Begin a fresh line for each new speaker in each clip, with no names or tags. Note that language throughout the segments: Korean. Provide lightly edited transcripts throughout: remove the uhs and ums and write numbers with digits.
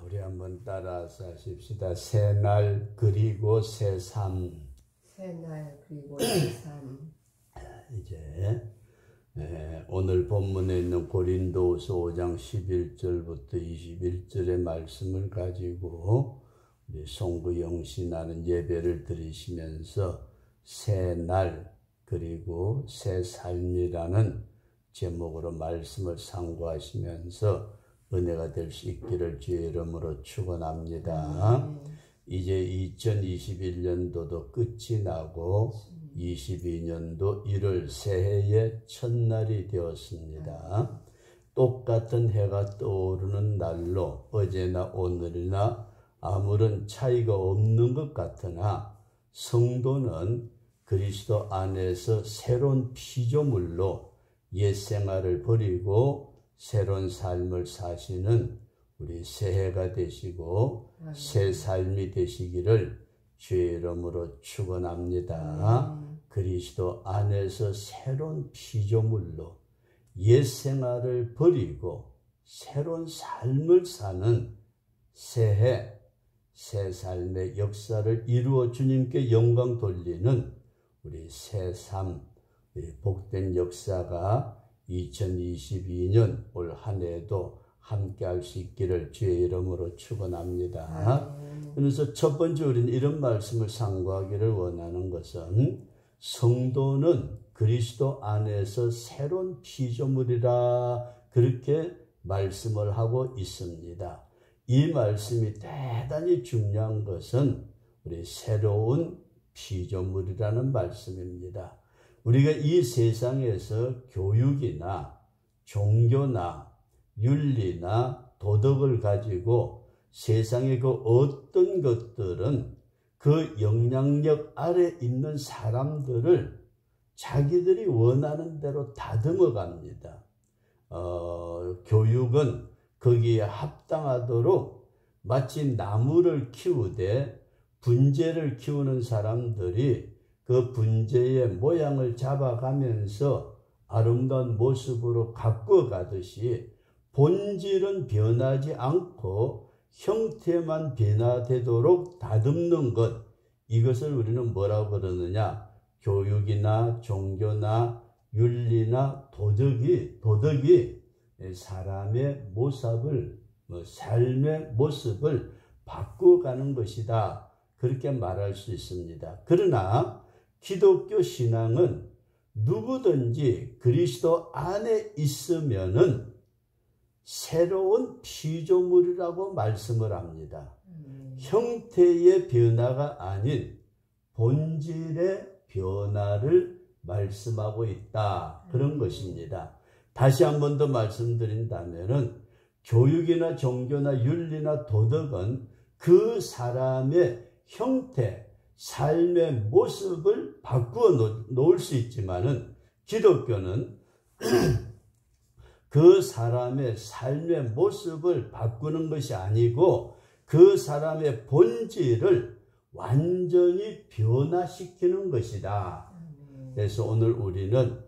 우리 한번 따라서 하십시다. 새날 그리고 새삼.
새날 그리고 새삼.
이제 오늘 본문에 있는 고린도후서 5장 11절부터 21절의 말씀을 가지고 우리 송구영 씨나는 예배를 드리시면서 새날 그리고 새삶이라는 제목으로 말씀을 상고하시면서 은혜가 될 수 있기를 주의 이름으로 축원합니다. 이제 2021년도도 끝이 나고 22년도 1월 새해의 첫날이 되었습니다. 똑같은 해가 떠오르는 날로 어제나 오늘이나 아무런 차이가 없는 것 같으나 성도는 그리스도 안에서 새로운 피조물로 옛 생활을 버리고 새로운 삶을 사시는 우리 새해가 되시고 새 삶이 되시기를 주의 이름으로 축원합니다. 그리스도 안에서 새로운 피조물로 옛 생활을 버리고 새로운 삶을 사는 새해, 새 삶의 역사를 이루어 주님께 영광 돌리는 우리 새삼, 복된 역사가 2022년 올 한 해도 함께 할 수 있기를 주의 이름으로 축원합니다. 그래서 첫 번째 우리는 이런 말씀을 상고하기를 원하는 것은 성도는 그리스도 안에서 새로운 피조물이라 그렇게 말씀을 하고 있습니다. 이 말씀이 대단히 중요한 것은 우리 새로운 피조물이라는 말씀입니다. 우리가 이 세상에서 교육이나 종교나 윤리나 도덕을 가지고 세상의 그 어떤 것들은 그 영향력 아래 있는 사람들을 자기들이 원하는 대로 다듬어 갑니다. 교육은 거기에 합당하도록 마치 나무를 키우되 분재를 키우는 사람들이 그 분재의 모양을 잡아가면서 아름다운 모습으로 가꾸어 가듯이 본질은 변하지 않고 형태만 변화되도록 다듬는 것, 이것을 우리는 뭐라고 그러느냐? 교육이나 종교나 윤리나 도덕이 사람의 모습을, 삶의 모습을 바꾸어가는 것이다. 그렇게 말할 수 있습니다. 그러나 기독교 신앙은 누구든지 그리스도 안에 있으면은 새로운 피조물이라고 말씀을 합니다. 형태의 변화가 아닌 본질의 변화를 말씀하고 있다. 그런 것입니다. 다시 한 번 더 말씀드린다면은 교육이나 종교나 윤리나 도덕은 그 사람의 형태, 삶의 모습을 바꾸어 놓을 수 있지만은 기독교는 그 사람의 삶의 모습을 바꾸는 것이 아니고 그 사람의 본질을 완전히 변화시키는 것이다. 그래서 오늘 우리는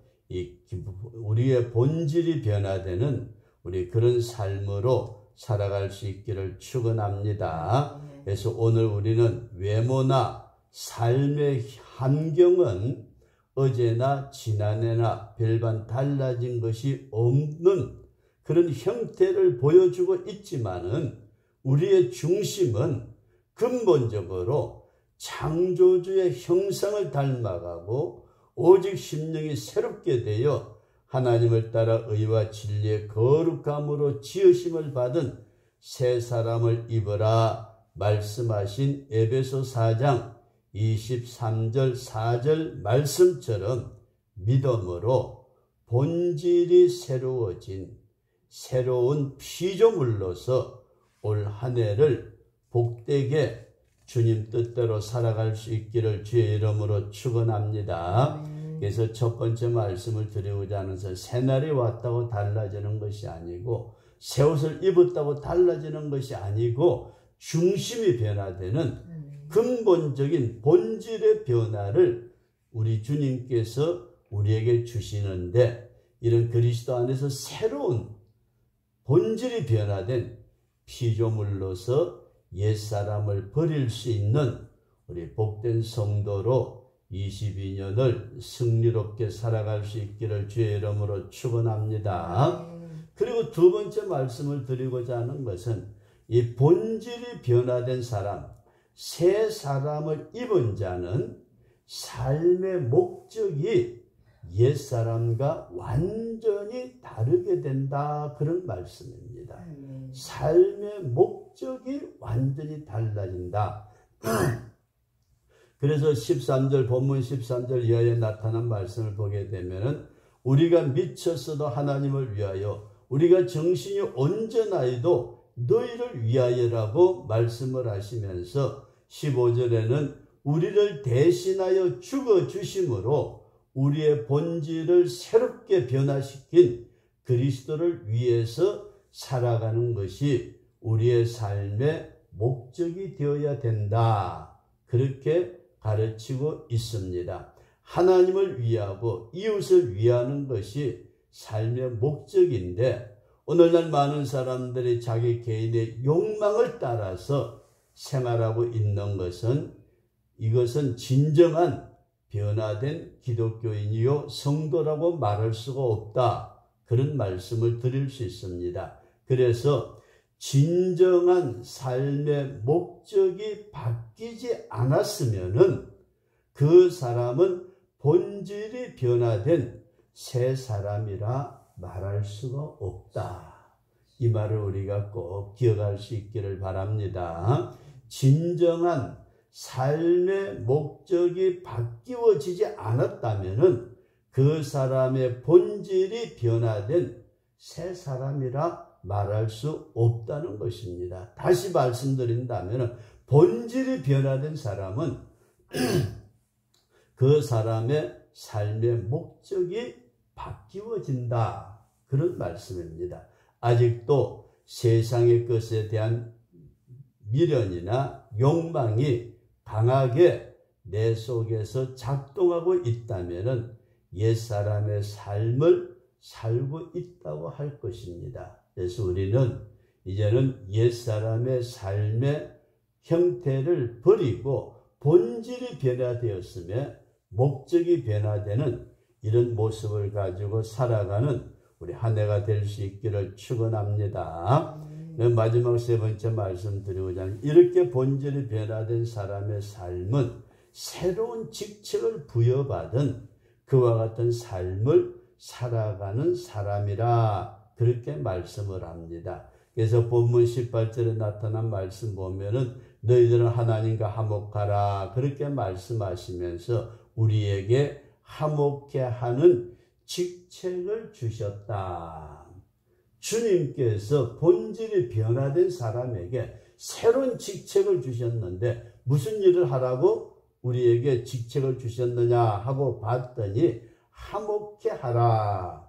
우리의 본질이 변화되는 우리 그런 삶으로 살아갈 수 있기를 축원합니다. 그래서 오늘 우리는 외모나 삶의 환경은 어제나 지난해나 별반 달라진 것이 없는 그런 형태를 보여주고 있지만은 우리의 중심은 근본적으로 창조주의 형상을 닮아가고 오직 심령이 새롭게 되어 하나님을 따라 의와 진리의 거룩함으로 지으심을 받은 새 사람을 입으라 말씀하신 에베소 4장 23절 4절 말씀처럼 믿음으로 본질이 새로워진 새로운 피조물로서 올 한 해를 복되게 주님 뜻대로 살아갈 수 있기를 주의 이름으로 축원합니다. 그래서 첫 번째 말씀을 드리고자 하는 것은 새날이 왔다고 달라지는 것이 아니고 새 옷을 입었다고 달라지는 것이 아니고 중심이 변화되는 근본적인 본질의 변화를 우리 주님께서 우리에게 주시는데 이런 그리스도 안에서 새로운 본질이 변화된 피조물로서 옛사람을 버릴 수 있는 우리 복된 성도로 22년을 승리롭게 살아갈 수 있기를 주의 이름으로 축원합니다. 그리고 두 번째 말씀을 드리고자 하는 것은 이 본질이 변화된 사람, 새 사람을 입은 자는 삶의 목적이 옛사람과 완전히 다르게 된다, 그런 말씀입니다. 삶의 목적이 완전히 달라진다. 그래서 13절, 본문 13절 이하에 나타난 말씀을 보게 되면은 우리가 미쳤어도 하나님을 위하여, 우리가 정신이 온전하여도 너희를 위하여라고 말씀을 하시면서 15절에는 우리를 대신하여 죽어주심으로 우리의 본질을 새롭게 변화시킨 그리스도를 위해서 살아가는 것이 우리의 삶의 목적이 되어야 된다, 그렇게 가르치고 있습니다. 하나님을 위하고 이웃을 위하는 것이 삶의 목적인데, 오늘날 많은 사람들이 자기 개인의 욕망을 따라서 생활하고 있는 것은, 이것은 진정한 변화된 기독교인이요 성도라고 말할 수가 없다, 그런 말씀을 드릴 수 있습니다. 그래서 진정한 삶의 목적이 바뀌지 않았으면은 그 사람은 본질이 변화된 새 사람이라 말할 수가 없다. 이 말을 우리가 꼭 기억할 수 있기를 바랍니다. 진정한 삶의 목적이 바뀌어지지 않았다면은 그 사람의 본질이 변화된 새 사람이라 말할 수 없다는 것입니다. 다시 말씀드린다면 본질이 변화된 사람은 그 사람의 삶의 목적이 바뀌어진다, 그런 말씀입니다. 아직도 세상의 것에 대한 미련이나 욕망이 강하게 내 속에서 작동하고 있다면 옛사람의 삶을 살고 있다고 할 것입니다. 그래서 우리는 이제는 옛사람의 삶의 형태를 버리고 본질이 변화되었으며 목적이 변화되는 이런 모습을 가지고 살아가는 우리 한 해가 될 수 있기를 축원합니다. 마지막 세 번째 말씀 드리고자 하는, 이렇게 본질이 변화된 사람의 삶은 새로운 직책을 부여받은 그와 같은 삶을 살아가는 사람이라, 그렇게 말씀을 합니다. 그래서 본문 18절에 나타난 말씀 보면은 너희들은 하나님과 화목하라, 그렇게 말씀하시면서 우리에게 화목해 하는 직책을 주셨다. 주님께서 본질이 변화된 사람에게 새로운 직책을 주셨는데 무슨 일을 하라고 우리에게 직책을 주셨느냐 하고 봤더니 화목해 하라.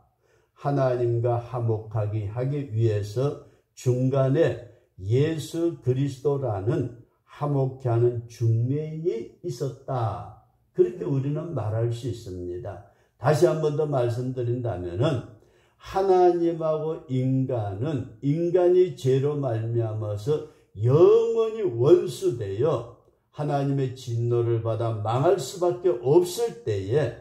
하나님과 화목하게 하기 위해서 중간에 예수 그리스도라는 화목해 하는 중매인이 있었다, 그렇게 우리는 말할 수 있습니다. 다시 한 번 더 말씀드린다면은 하나님하고 인간이 죄로 말미암아서 영원히 원수되어 하나님의 진노를 받아 망할 수밖에 없을 때에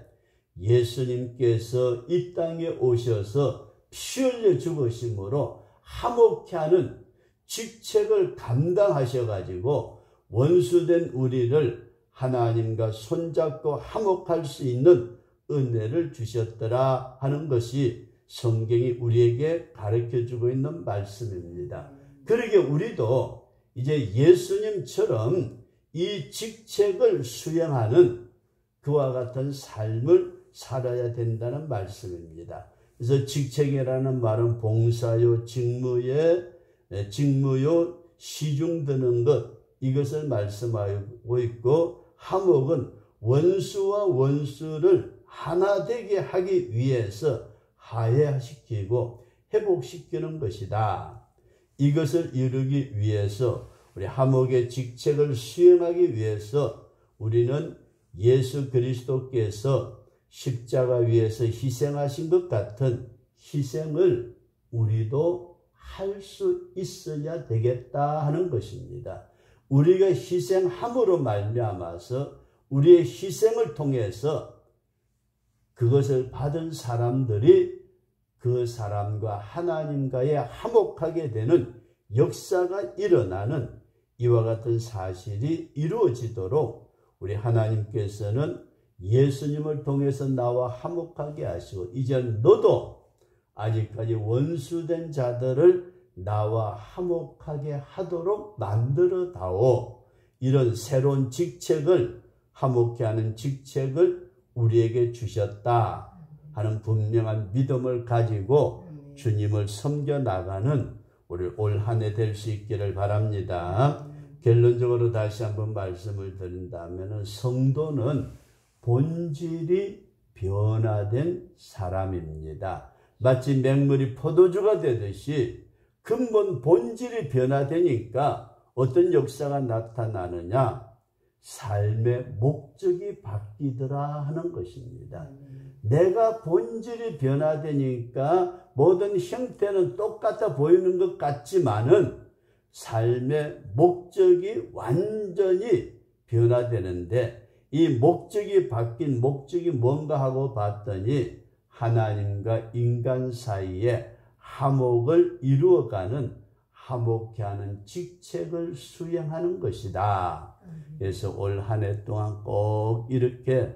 예수님께서 이 땅에 오셔서 피 흘려 죽으심으로 화목케 하는 직책을 감당하셔가지고 원수된 우리를 하나님과 손잡고 화목할 수 있는 은혜를 주셨더라 하는 것이 성경이 우리에게 가르쳐주고 있는 말씀입니다. 그러게 우리도 이제 예수님처럼 이 직책을 수행하는 그와 같은 삶을 살아야 된다는 말씀입니다. 그래서 직책이라는 말은 봉사요, 직무요, 시중 드는 것, 이것을 말씀하고 있고, 화목은 원수와 원수를 하나 되게 하기 위해서 화해시키고 회복시키는 것이다. 이것을 이루기 위해서 우리 화목의 직책을 수행하기 위해서 우리는 예수 그리스도께서 십자가 위에서 희생하신 것 같은 희생을 우리도 할 수 있어야 되겠다 하는 것입니다. 우리가 희생함으로 말미암아서 우리의 희생을 통해서 그것을 받은 사람들이 그 사람과 하나님과의 화목하게 되는 역사가 일어나는 이와 같은 사실이 이루어지도록 우리 하나님께서는 예수님을 통해서 나와 화목하게 하시고 이제는 너도 아직까지 원수된 자들을 나와 화목하게 하도록 만들어 다오. 이런 새로운 직책을 화목케 하는 직책을 우리에게 주셨다 하는 분명한 믿음을 가지고 주님을 섬겨 나가는 우리 올 한 해 될 수 있기를 바랍니다. 결론적으로 다시 한번 말씀을 드린다면 성도는 본질이 변화된 사람입니다. 마치 맹물이 포도주가 되듯이 근본 본질이 변화되니까 어떤 역사가 나타나느냐? 삶의 목적이 바뀌더라 하는 것입니다. 내가 본질이 변화되니까 모든 형태는 똑같아 보이는 것 같지만은 삶의 목적이 완전히 변화되는데 이 목적이 바뀐 목적이 뭔가 하고 봤더니 하나님과 인간 사이에 화목을 이루어가는 화목케 하는 직책을 수행하는 것이다. 그래서 올 한 해 동안 꼭 이렇게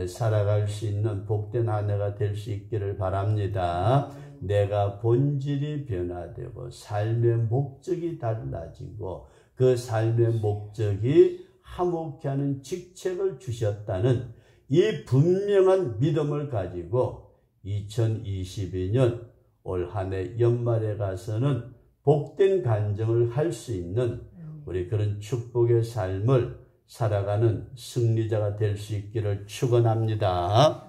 살아갈 수 있는 복된 한 해가 될 수 있기를 바랍니다. 내가 본질이 변화되고 삶의 목적이 달라지고 그 삶의 목적이 화목케 하는 직책을 주셨다는 이 분명한 믿음을 가지고 2022년 올 한 해 연말에 가서는 복된 간증을 할 수 있는 우리 그런 축복의 삶을 살아가는 승리자가 될 수 있기를 축원합니다.